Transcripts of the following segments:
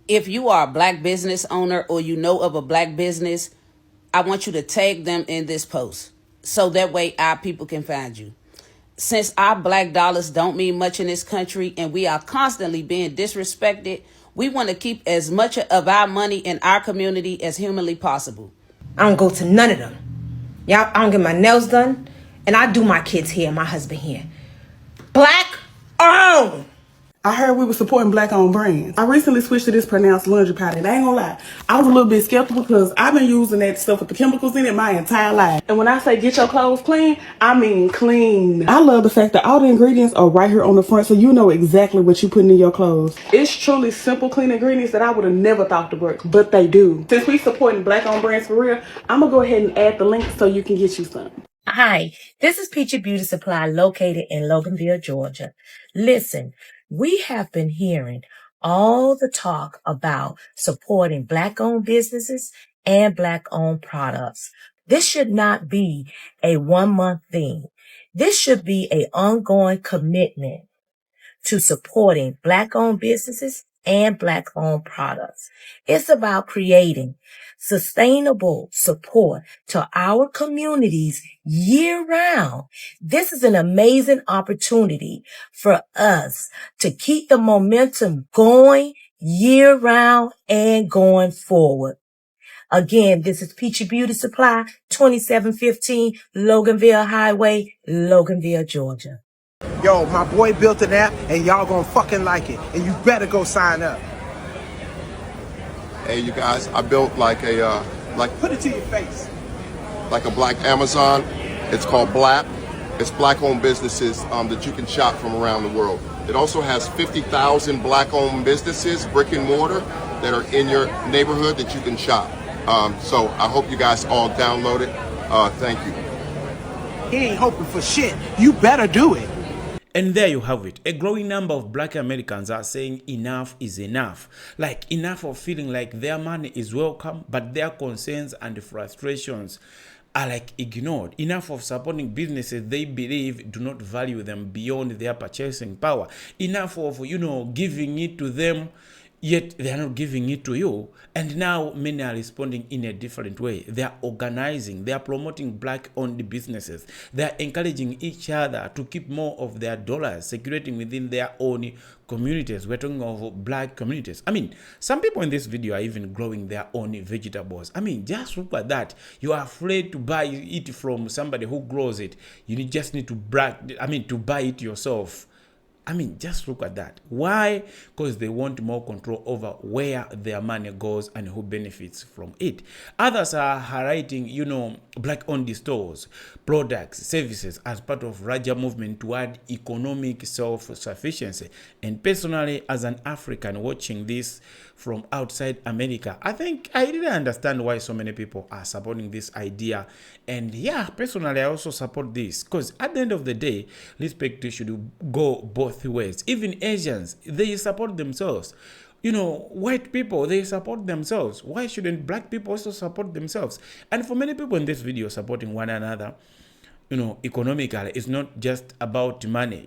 If you are a black business owner or you know of a black business, I want you to tag them in this post so that way our people can find you. Since our black dollars don't mean much in this country and we are constantly being disrespected, we want to keep as much of our money in our community as humanly possible. I don't go to none of them. Y'all, I don't get my nails done, and I do my kids here, my husband here. Black owned. I heard we were supporting black-owned brands. I recently switched to this pronounced laundry powder, and I ain't gonna lie, I was a little bit skeptical because I've been using that stuff with the chemicals in it my entire life. And when I say get your clothes clean, I mean clean. I love the fact that all the ingredients are right here on the front, so you know exactly what you're putting in your clothes. It's truly simple, clean ingredients that I would have never thought to work, but they do. Since we supporting black-owned brands for real, I'm gonna go ahead and add the link so you can get you some. Hi, this is Peachy Beauty Supply located in Loganville, Georgia. Listen, we have been hearing all the talk about supporting black-owned businesses and black-owned products. This should not be a one-month thing. This should be an ongoing commitment to supporting black-owned businesses and black-owned products. It's about creating sustainable support to our communities year-round. This is an amazing opportunity for us to keep the momentum going year-round and going forward. Again, this is Peachy Beauty Supply, 2715 Loganville Highway, Loganville, Georgia. Yo, my boy built an app and y'all gonna fucking like it. And you better go sign up. Hey, you guys, I built like a, Put it to your face. like a black Amazon. It's called Blap. It's black-owned businesses that you can shop from around the world. It also has 50,000 black-owned businesses, brick and mortar, that are in your neighborhood that you can shop. So I hope you guys all download it. Thank you. He ain't hoping for shit. You better do it. And there you have it. A growing number of black Americans are saying enough is enough. Like enough of feeling like their money is welcome, but their concerns and frustrations are like ignored. Enough of supporting businesses they believe do not value them beyond their purchasing power. Enough of, giving it to them, yet they are not giving it to you. And now many are responding in a different way. They are organizing, they are promoting black-owned businesses. They are encouraging each other to keep more of their dollars circulating within their own communities. We're talking of black communities. I mean, some people in this video are even growing their own vegetables. I mean, just look at that. You are afraid to buy it from somebody who grows it. You just need to buy it yourself. I mean, just look at that. Why? Because they want more control over where their money goes and who benefits from it. Others are highlighting, black-owned stores, products, services as part of larger movement toward economic self-sufficiency. And personally, as an African watching this from outside America, I think I really understand why so many people are supporting this idea. And yeah, personally, I also support this because at the end of the day, respect should go both ways. Even Asians, they support themselves. White people, they support themselves. Why shouldn't black people also support themselves? And for many people in this video supporting one another, economically, it's not just about money,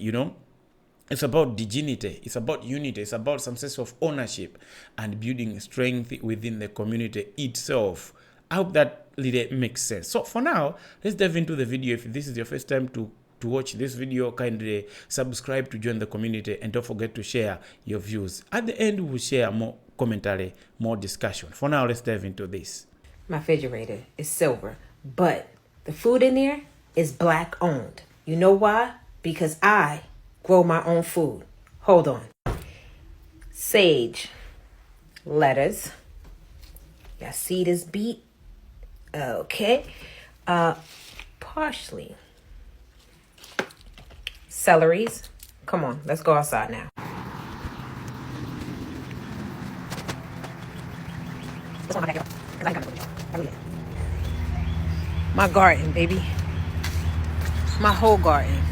It's about dignity, it's about unity, it's about some sense of ownership and building strength within the community itself. I hope that really makes sense. So for now, let's dive into the video. If this is your first time to watch this video, kindly subscribe to join the community and don't forget to share your views. At the end, we'll share more commentary, more discussion. For now, let's dive into this. My refrigerator is silver, but the food in there is black owned. You know why? Because I grow my own food. Hold on. Sage, lettuce. Y'all see this beet? Okay. Parsley. Celeries. Come on, let's go outside now. My garden, baby. My whole garden.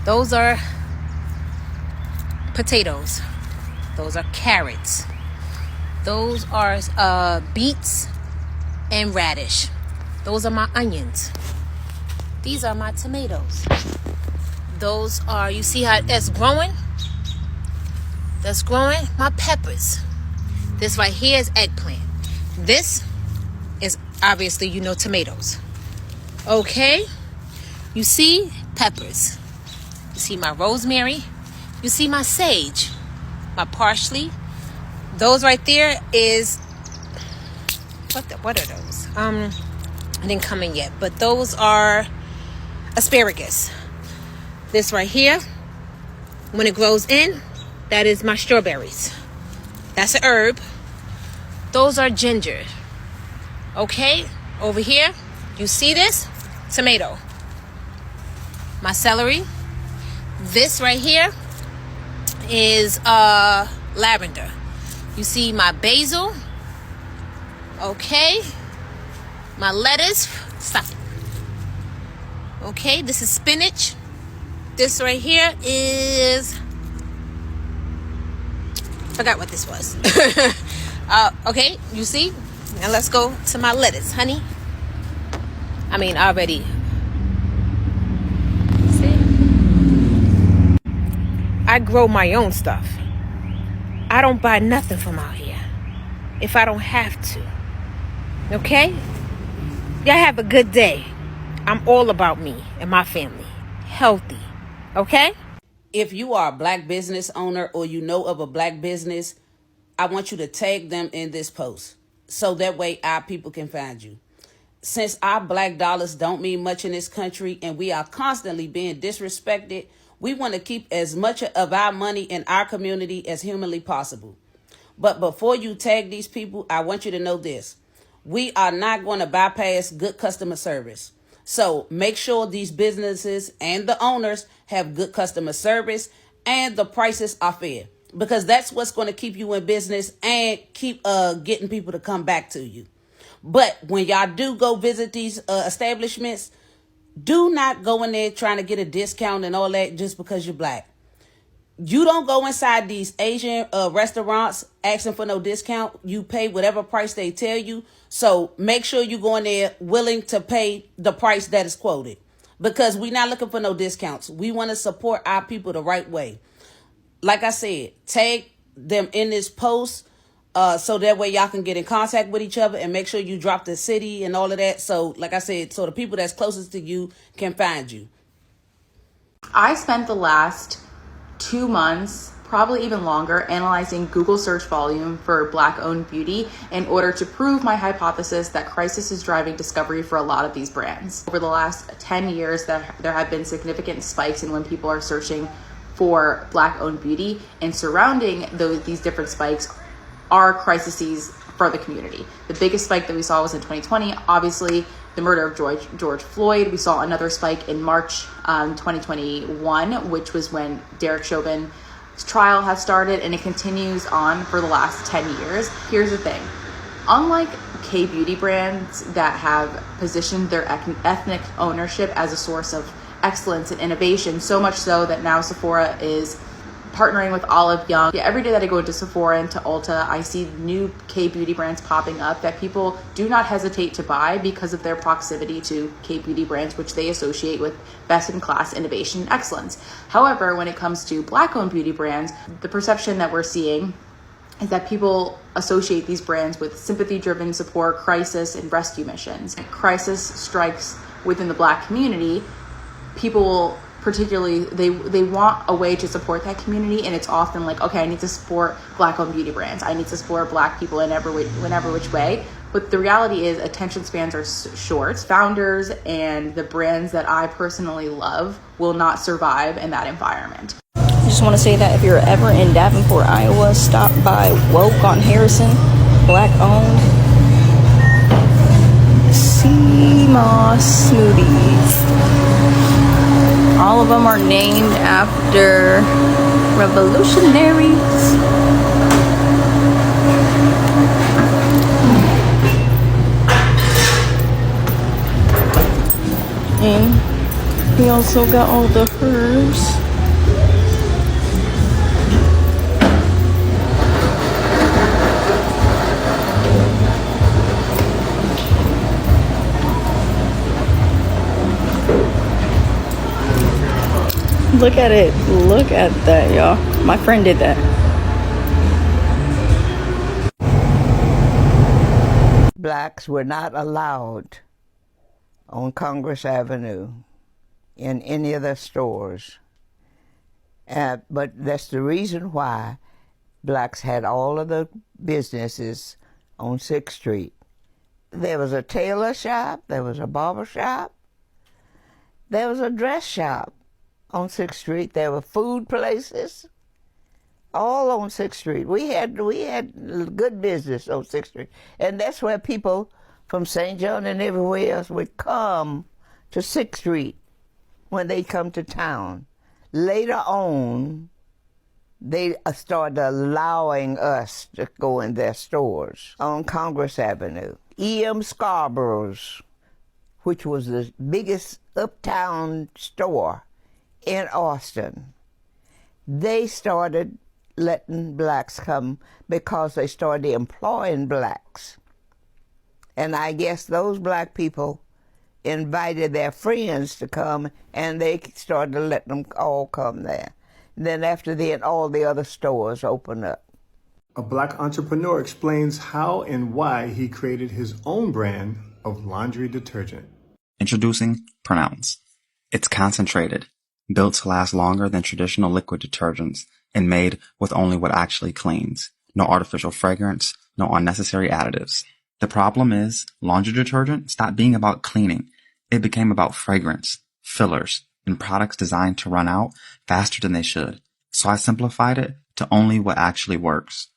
Those are potatoes. Those are carrots. Those are beets and radish. Those are my onions. These are my tomatoes. Those are, you see how it's growing? that's growing my peppers. This right here is eggplant. This is obviously, tomatoes. Okay? You see peppers. You see my rosemary. You see my sage. My parsley. Those right there is... What are those? I didn't come in yet. But those are asparagus. This right here, when it grows in, that is my strawberries. That's an herb. Those are ginger. Okay? Over here, you see this? Tomato. My celery. This right here is lavender. You see my basil. Okay? My lettuce. Stop. Okay, this is spinach. This right here is... forgot what this was. Okay, you see? Now let's go to my lettuce, honey. Already. See? I grow my own stuff. I don't buy nothing from out here if I don't have to. Okay? Y'all have a good day. I'm all about me and my family. Healthy. Okay? If you are a black business owner or you know of a black business, I want you to tag them in this post so that way our people can find you. Since our black dollars don't mean much in this country and we are constantly being disrespected, we want to keep as much of our money in our community as humanly possible. But before you tag these people, I want you to know this. We are not going to bypass good customer service. So make sure these businesses and the owners have good customer service and the prices are fair, because that's what's going to keep you in business and keep getting people to come back to you. But when y'all do go visit these establishments, do not go in there trying to get a discount and all that just because you're black. You don't go inside these Asian restaurants asking for no discount. You pay whatever price they tell you. So make sure you go in there willing to pay the price that is quoted, because we're not looking for no discounts. We want to support our people the right way. Like I said, tag them in this post so that way y'all can get in contact with each other, and make sure you drop the city and all of that. So like I said, so the people that's closest to you can find you. I spent the last 2 months, probably even longer, analyzing Google search volume for Black-owned beauty in order to prove my hypothesis that crisis is driving discovery for a lot of these brands. Over the last 10 years, there have been significant spikes in when people are searching for Black-owned beauty, and surrounding these different spikes are crises for the community. The biggest spike that we saw was in 2020, obviously the murder of George Floyd. We saw another spike in March 2021, which was when Derek Chauvin's trial has started, and it continues on for the last 10 years. Here's the thing. Unlike K-beauty brands that have positioned their ethnic ownership as a source of excellence and innovation, so much so that now Sephora is partnering with Olive Young. Every day that I go into Sephora and to Ulta, I see new K-beauty brands popping up that people do not hesitate to buy because of their proximity to K-beauty brands, which they associate with best-in-class innovation and excellence. However, when it comes to Black-owned beauty brands, the perception that we're seeing is that people associate these brands with sympathy-driven support, crisis, and rescue missions. Crisis strikes within the Black community. People particularly, they want a way to support that community, and it's often like, okay, I need to support Black-owned beauty brands. I need to support Black people in whatever which way. But the reality is attention spans are short. Founders and the brands that I personally love will not survive in that environment. I just want to say that if you're ever in Davenport, Iowa, stop by Woke on Harrison, Black-owned. Sea Moss Smoothies. All of them are named after revolutionaries. And we also got all the herbs. Look at it. Look at that, y'all. My friend did that. blacks were not allowed on Congress Avenue in any of the stores. But that's the reason why blacks had all of the businesses on 6th Street. There was a tailor shop, there was a barber shop, there was a dress shop on 6th Street, there were food places, all on 6th Street. We had good business on 6th Street. And that's where people from St. John and everywhere else would come to 6th Street when they come to town. Later on, they started allowing us to go in their stores on Congress Avenue. E.M. Scarborough's, which was the biggest uptown store in Austin, they started letting blacks come because they started employing blacks. And I guess those black people invited their friends to come, and they started to let them all come there. Then after that, all the other stores opened up. A black entrepreneur explains how and why he created his own brand of laundry detergent. Introducing Pronounce. It's concentrated, built to last longer than traditional liquid detergents, and made with only what actually cleans. No artificial fragrance, no unnecessary additives. The problem is, laundry detergent stopped being about cleaning. It became about fragrance, fillers, and products designed to run out faster than they should. So I simplified it to only what actually works.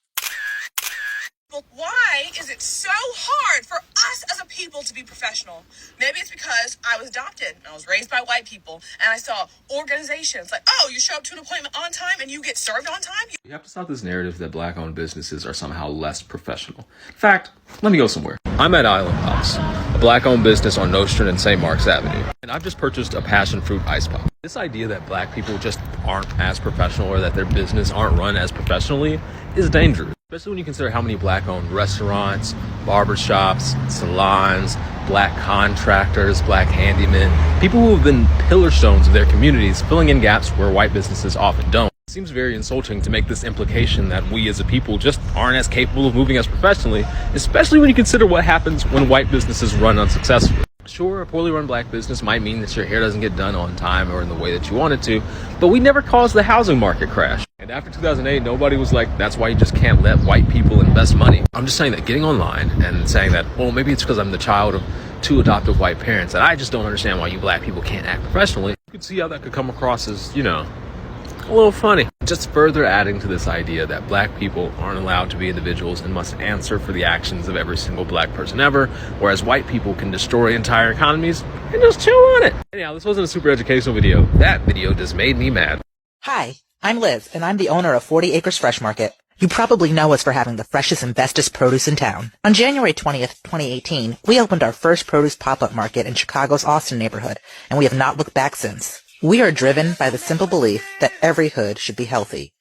But why is it so hard for us as a people to be professional? Maybe it's because I was adopted and I was raised by white people, and I saw organizations like, oh, you show up to an appointment on time and you get served on time? You have to stop this narrative that black-owned businesses are somehow less professional. In fact, let me go somewhere. I'm at Island Pops, a black-owned business on Nostrand and St. Mark's Avenue, and I've just purchased a passion fruit ice pop. This idea that black people just aren't as professional or that their business aren't run as professionally is dangerous, especially when you consider how many black-owned restaurants, barbershops, salons, black contractors, black handymen, people who have been pillar stones of their communities, filling in gaps where white businesses often don't. It seems very insulting to make this implication that we as a people just aren't as capable of moving as professionally, especially when you consider what happens when white businesses run unsuccessfully. Sure, a poorly run black business might mean that your hair doesn't get done on time or in the way that you want it to, but we never caused the housing market crash. And after 2008, nobody was like, that's why you just can't let white people invest money. I'm just saying that getting online and saying that, well, maybe it's because I'm the child of 2 adoptive white parents that I just don't understand why you black people can't act professionally. You could see how that could come across as, a little funny. Just further adding to this idea that black people aren't allowed to be individuals and must answer for the actions of every single black person ever, whereas white people can destroy entire economies and just chill on it. Anyhow, this wasn't a super educational video. That video just made me mad. Hi, I'm Liz, and I'm the owner of 40 Acres Fresh Market. You probably know us for having the freshest and bestest produce in town. On January 20th, 2018, we opened our first produce pop-up market in Chicago's Austin neighborhood, and we have not looked back since. We are driven by the simple belief that every hood should be healthy.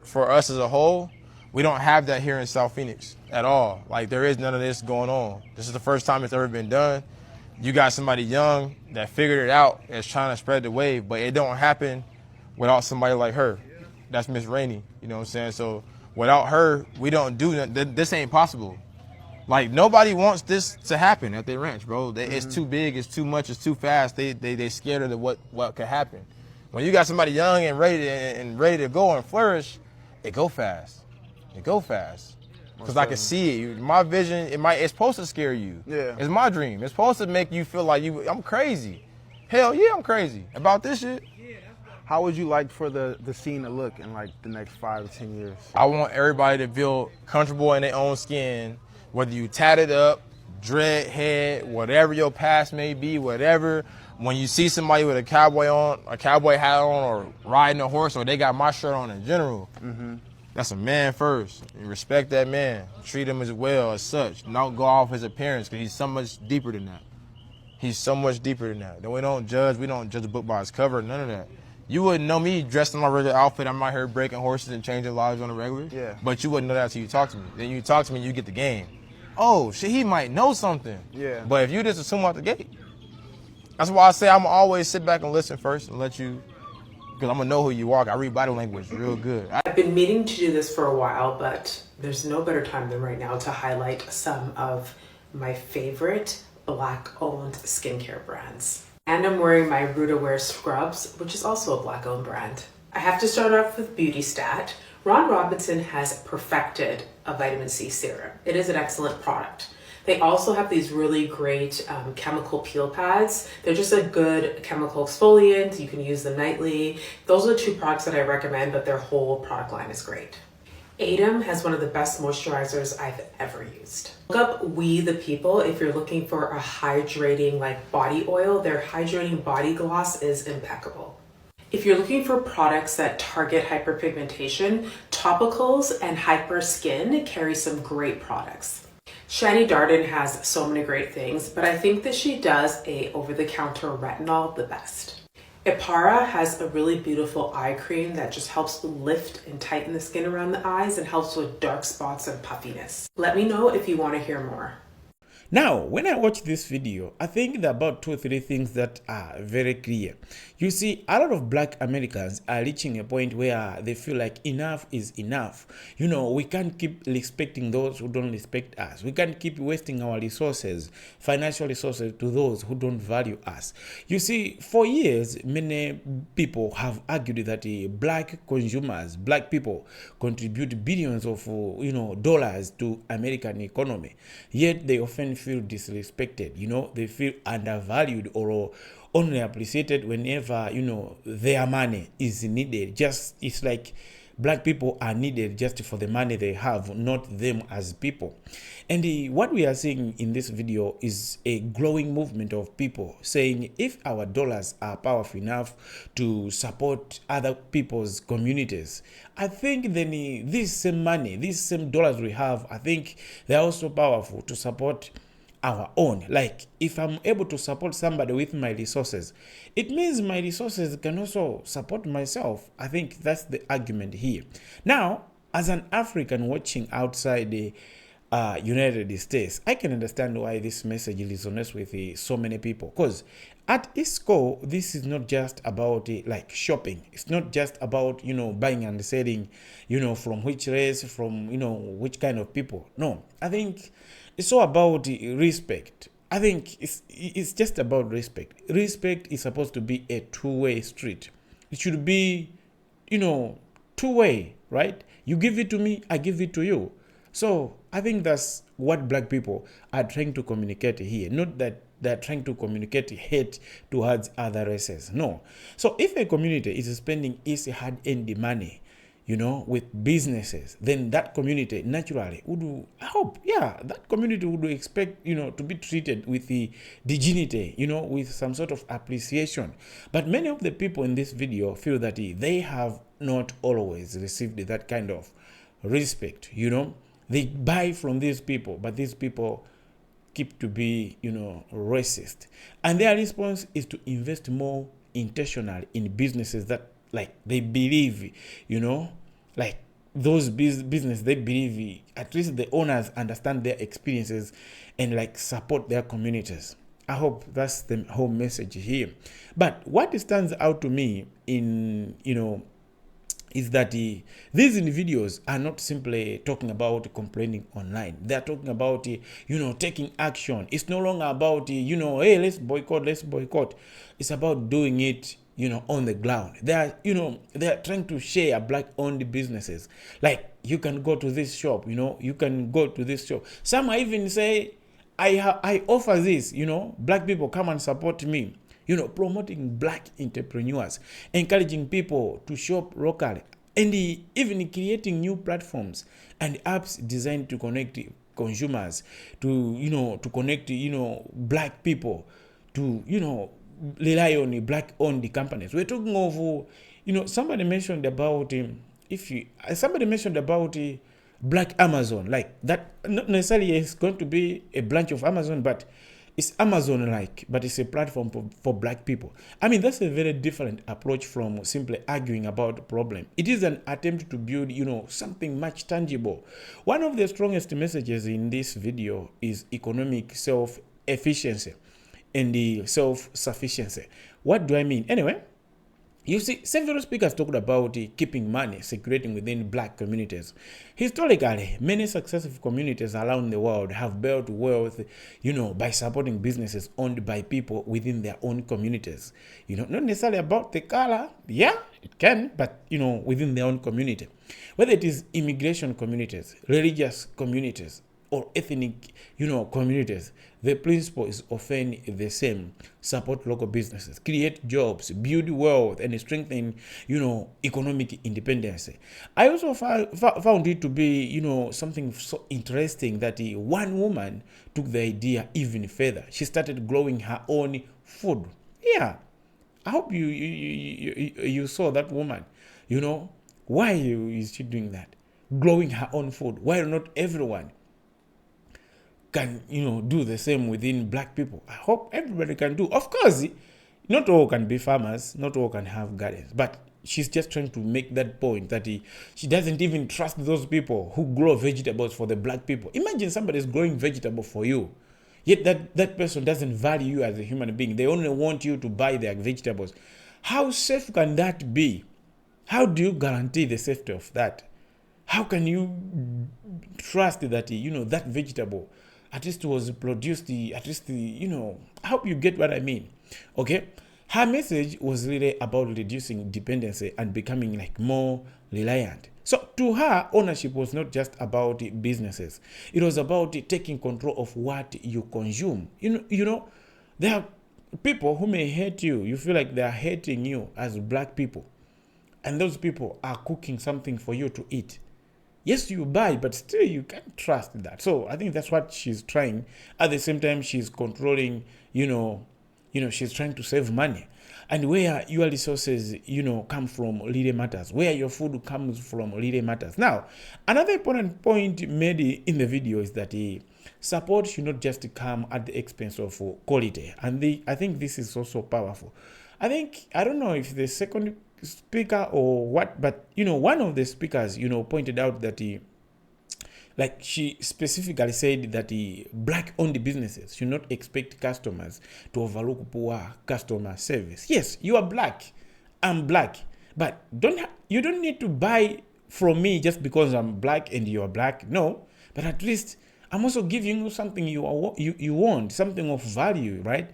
For us as a whole, we don't have that here in South Phoenix at all. Like, there is none of this going on. This is the first time it's ever been done. You got somebody young that figured it out, that's trying to spread the wave, but it don't happen without somebody like her. That's Miss Rainey, you know what I'm saying? So without her, we don't do that. This ain't possible. Like, nobody wants this to happen at their ranch, bro. It's too big, it's too much, it's too fast. They scared of what could happen. When you got somebody young and ready to go and flourish, it go fast. It go fast. Because I can see it. My vision, it's supposed to scare you. Yeah. It's my dream. It's supposed to make you feel like I'm crazy. Hell yeah, I'm crazy about this shit. How would you like for the scene to look in like the next 5 to 10 years? I want everybody to feel comfortable in their own skin, whether you tatted up, dread head, whatever your past may be, whatever. When you see somebody with a cowboy hat on, or riding a horse, or they got my shirt on in general, that's a man first. You respect that man. Treat him as well as such. Don't go off his appearance, because he's so much deeper than that. He's so much deeper than that. Then we don't judge a book by its cover, none of that. You wouldn't know me dressed in my regular outfit. I'm out here breaking horses and changing lives on a regular. Yeah. But you wouldn't know that until you talk to me. Then you talk to me, you get the game. Oh, shit, he might know something. Yeah. But if you just assume out the gate, that's why I say I'm always sit back and listen first and let you, because I'm going to know who you are. I read body language real good. I've been meaning to do this for a while, but there's no better time than right now to highlight some of my favorite Black-owned skincare brands. And I'm wearing my Rudaware Scrubs, which is also a Black-owned brand. I have to start off with Beauty Stat. Ron Robinson has perfected a vitamin C serum. It is an excellent product. They also have these really great chemical peel pads. They're just a good chemical exfoliant. You can use them nightly. Those are the two products that I recommend, but their whole product line is great. Atem has one of the best moisturizers I've ever used. Look up We the People if you're looking for a hydrating like body oil. Their hydrating body gloss is impeccable. If you're looking for products that target hyperpigmentation, Topicals and Hyper Skin carry some great products. Shani Darden has so many great things, but I think that she does a over-the-counter retinol the best. Ipara has a really beautiful eye cream that just helps lift and tighten the skin around the eyes and helps with dark spots and puffiness. Let me know if you want to hear more. Now, when I watch this video, I think there are about 2 or 3 things that are very clear. You see, a lot of Black Americans are reaching a point where they feel like enough is enough. You know, we can't keep respecting those who don't respect us. We can't keep wasting our resources, financial resources, to those who don't value us. You see, for years, many people have argued that Black consumers, Black people, contribute billions of dollars to American economy. Yet they often feel disrespected, they feel undervalued or only appreciated whenever, their money is needed. It's like Black people are needed just for the money they have, not them as people. And what we are seeing in this video is a growing movement of people saying if our dollars are powerful enough to support other people's communities, I think then this same money, these same dollars we have, I think they're also powerful to support our own. Like if I'm able to support somebody with my resources, it means my resources can also support myself. I think that's the argument here. Now, as an African watching outside the United States, I can understand why this message resonates with so many people, because at its core, this is not just about like shopping. It's not just about buying and selling from which race, from which kind of people. No, I think it's all about respect. I think it's just about respect. Respect is supposed to be a two-way street. It should be two-way, right? You give it to me, I give it to you. So I think that's what Black people are trying to communicate here. Not that they're trying to communicate hate towards other races. No. So if a community is spending its hard-earned money, with businesses, then that community naturally would, I hope, that community would expect, to be treated with the dignity, with some sort of appreciation. But many of the people in this video feel that they have not always received that kind of respect, They buy from these people, but these people keep to be, racist. And their response is to invest more intentionally in businesses that, like, they believe, like those business they believe at least the owners understand their experiences and like support their communities. I hope that's the whole message here. But what stands out to me in is that these individuals are not simply talking about complaining online. They're talking about taking action. It's no longer about hey, let's boycott. It's about doing it on the ground. They are trying to share Black-owned businesses. Like you can go to this shop, you can go to this shop. Some might even say, I offer this, Black people come and support me. Promoting Black entrepreneurs, encouraging people to shop locally, and even creating new platforms and apps designed to connect consumers, to connect, Black people, to, rely on Black-owned companies. We're talking of, somebody mentioned about somebody mentioned about Black Amazon, like that. Not necessarily is going to be a branch of Amazon, but it's Amazon-like, but it's a platform for Black people. I mean, that's a very different approach from simply arguing about the problem. It is an attempt to build, something much tangible. One of the strongest messages in this video is economic self-efficiency and the self-sufficiency. What do I mean? Anyway, You see, several speakers talked about keeping money circulating within black communities. Historically, many successful communities around the world have built wealth, by supporting businesses owned by people within their own communities. Not necessarily about the color, yeah, it can, but, within their own community. Whether it is immigration communities, religious communities, or ethnic, communities, the principle is often the same. Support local businesses, create jobs, build wealth, and strengthen, economic independence. I also found it to be, something so interesting that one woman took the idea even further. She started growing her own food. Yeah, I hope you saw that woman. Why is she doing that? Growing her own food. Why not everyone can do the same within black people? I hope everybody can do. Of course, not all can be farmers, not all can have gardens, but she's just trying to make that point that she doesn't even trust those people who grow vegetables for the black people. Imagine somebody is growing vegetable for you, yet that person doesn't value you as a human being. They only want you to buy their vegetables. How safe can that be? How do you guarantee the safety of that? How can you trust that that vegetable at least was produced, I hope you get what I mean. Okay? Her message was really about reducing dependency and becoming like more reliant. So to her, ownership was not just about businesses. It was about taking control of what you consume. There are people who may hate you. You feel like they are hating you as black people. And those people are cooking something for you to eat. Yes, you buy, but still you can't trust that. So I think that's what she's trying. At the same time, she's controlling, she's trying to save money. And where your resources, come from really matters. Where your food comes from really matters. Now, another important point made in the video is that support should not just come at the expense of quality. And I think this is also powerful. I don't know if the second speaker or what, but one of the speakers pointed out that she specifically said that black owned businesses should not expect customers to overlook poor customer service. Yes, you are black, I'm black, but you don't need to buy from me just because I'm black and you are black. No, but at least I'm also giving you something you want, something of value, right?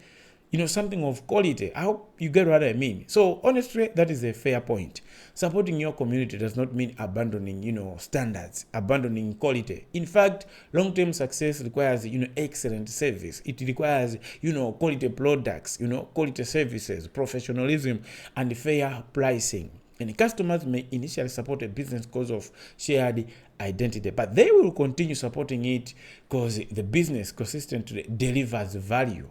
Something of quality. I hope you get what I mean. So honestly, that is a fair point. Supporting your community does not mean abandoning, standards, abandoning quality. In fact, long-term success requires, excellent service. It requires, quality products, quality services, professionalism, and fair pricing. And customers may initially support a business because of shared identity, but they will continue supporting it because the business consistently delivers value.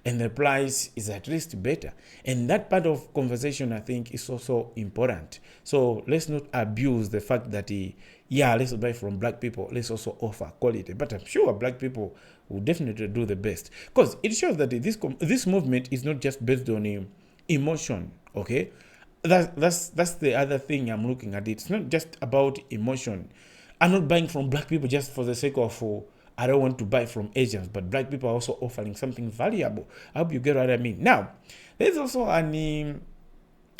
And the price is at least better. And that part of conversation, I think, is also important. So let's not abuse the fact that, let's buy from black people. Let's also offer quality. But I'm sure black people will definitely do the best. Because it shows that this movement is not just based on emotion, okay? That's the other thing I'm looking at. It's not just about emotion. I'm not buying from black people just for the sake of I don't want to buy from Asians, but black people are also offering something valuable. I hope you get what I mean. Now, there's also an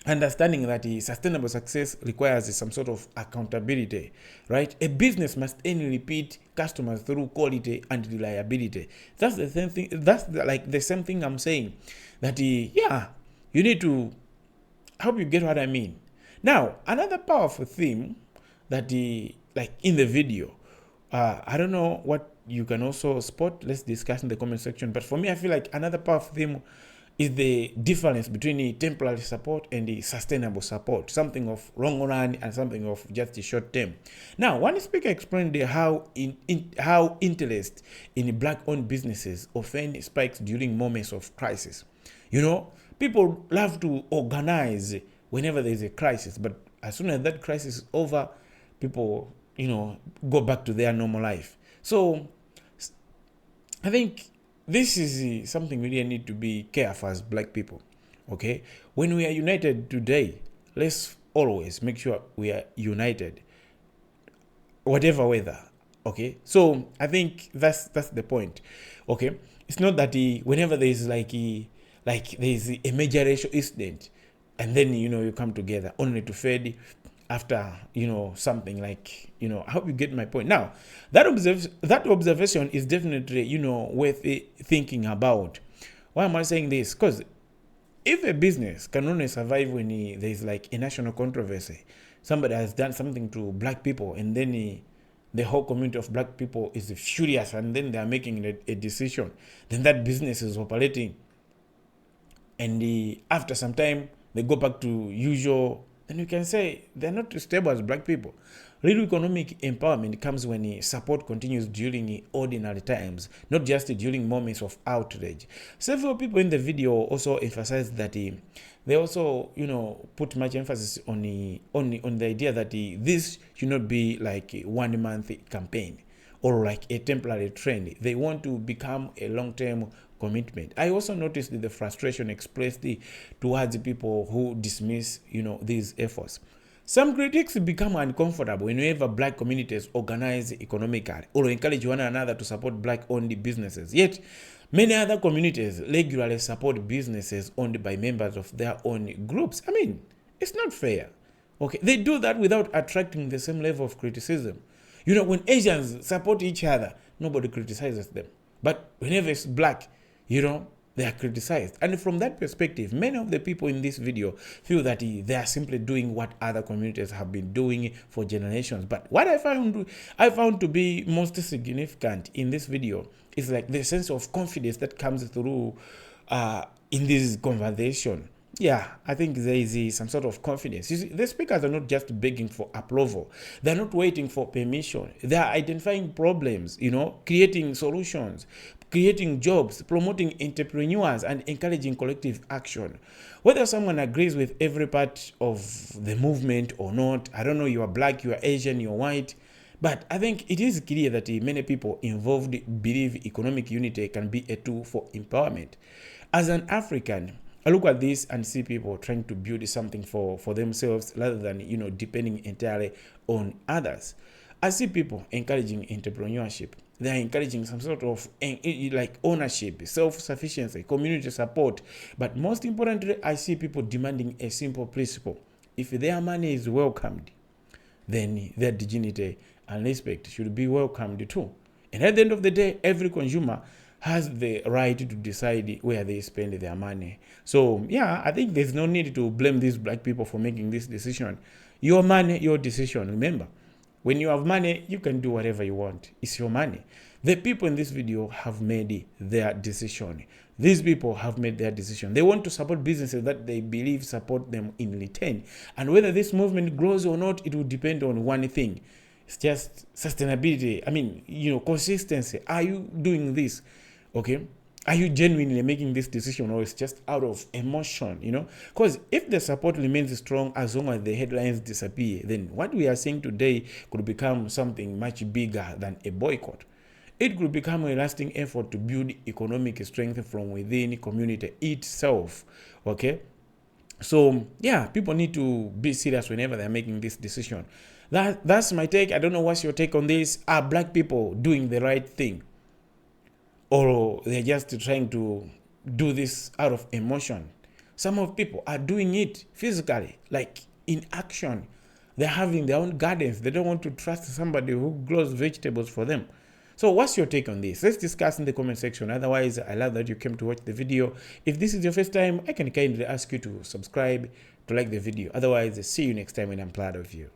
understanding that sustainable success requires some sort of accountability, right? A business must only repeat customers through quality and reliability. That's the same thing. That's the same thing I'm saying. That you need to. I hope you get what I mean. Now, another powerful theme that in the video, I don't know what you can also spot. Let's discuss in the comment section. But for me, I feel like another powerful theme is the difference between the temporary support and the sustainable support. Something of long run and something of just the short term. Now, one speaker explained how interest in black-owned businesses often spikes during moments of crisis. People love to organize whenever there is a crisis, but as soon as that crisis is over, people go back to their normal life. So I think this is something we really need to be careful as black people. Okay, when we are united today, let's always make sure we are united, whatever weather. Okay, so I think that's the point. Okay, it's not that whenever there is there is a major racial incident, and then, you come together only to fade after, something like, I hope you get my point. Now, that observation is definitely, worth thinking about. Why am I saying this? Because if a business can only survive when there's like a national controversy, somebody has done something to black people, and then the whole community of black people is furious, and then they are making a decision, then that business is operating, and after some time they go back to usual, then you can say they're not stable as black people. Real economic empowerment comes when support continues during ordinary times, not just during moments of outrage. Several people in the video also emphasize that they also, put much emphasis on the idea that this should not be like a 1 month campaign or like a temporary trend. They want to become a long-term commitment. I also noticed the frustration expressed towards people who dismiss, these efforts. Some critics become uncomfortable whenever black communities organize economically or encourage one another to support black-owned businesses. Yet, many other communities regularly support businesses owned by members of their own groups. I mean, it's not fair. Okay, they do that without attracting the same level of criticism. When Asians support each other, nobody criticizes them. But whenever it's black, they are criticized. And from that perspective, many of the people in this video feel that they are simply doing what other communities have been doing for generations. But what I found to be most significant in this video is like the sense of confidence that comes through in this conversation. Yeah, I think there is some sort of confidence. You see, the speakers are not just begging for approval. They're not waiting for permission. They are identifying problems, creating solutions, creating jobs, promoting entrepreneurs, and encouraging collective action. Whether someone agrees with every part of the movement or not, I don't know, you are black, you are Asian, you are white, but I think it is clear that many people involved believe economic unity can be a tool for empowerment. As an African, I look at this and see people trying to build something for themselves rather than, depending entirely on others. I see people encouraging entrepreneurship. They are encouraging some sort of like ownership, self-sufficiency, community support. But most importantly, I see people demanding a simple principle. If their money is welcomed, then their dignity and respect should be welcomed too. And at the end of the day, every consumer has the right to decide where they spend their money. So, yeah, I think there's no need to blame these black people for making this decision. Your money, your decision. Remember, when you have money, you can do whatever you want. It's your money. The people in this video have made their decision. These people have made their decision. They want to support businesses that they believe support them in return. And whether this movement grows or not, it will depend on one thing. It's just sustainability. I mean, consistency. Are you doing this? Okay? Are you genuinely making this decision, or it's just out of emotion, Because if the support remains strong as long as the headlines disappear, then what we are seeing today could become something much bigger than a boycott. It could become a lasting effort to build economic strength from within the community itself, okay? So, yeah, people need to be serious whenever they're making this decision. That's my take. I don't know what's your take on this. Are black people doing the right thing? Or they're just trying to do this out of emotion? Some of people are doing it physically, like in action. They're having their own gardens. They don't want to trust somebody who grows vegetables for them. So what's your take on this? Let's discuss in the comment section. Otherwise, I love that you came to watch the video. If this is your first time, I can kindly ask you to subscribe, to like the video. Otherwise, see you next time, and I'm proud of you.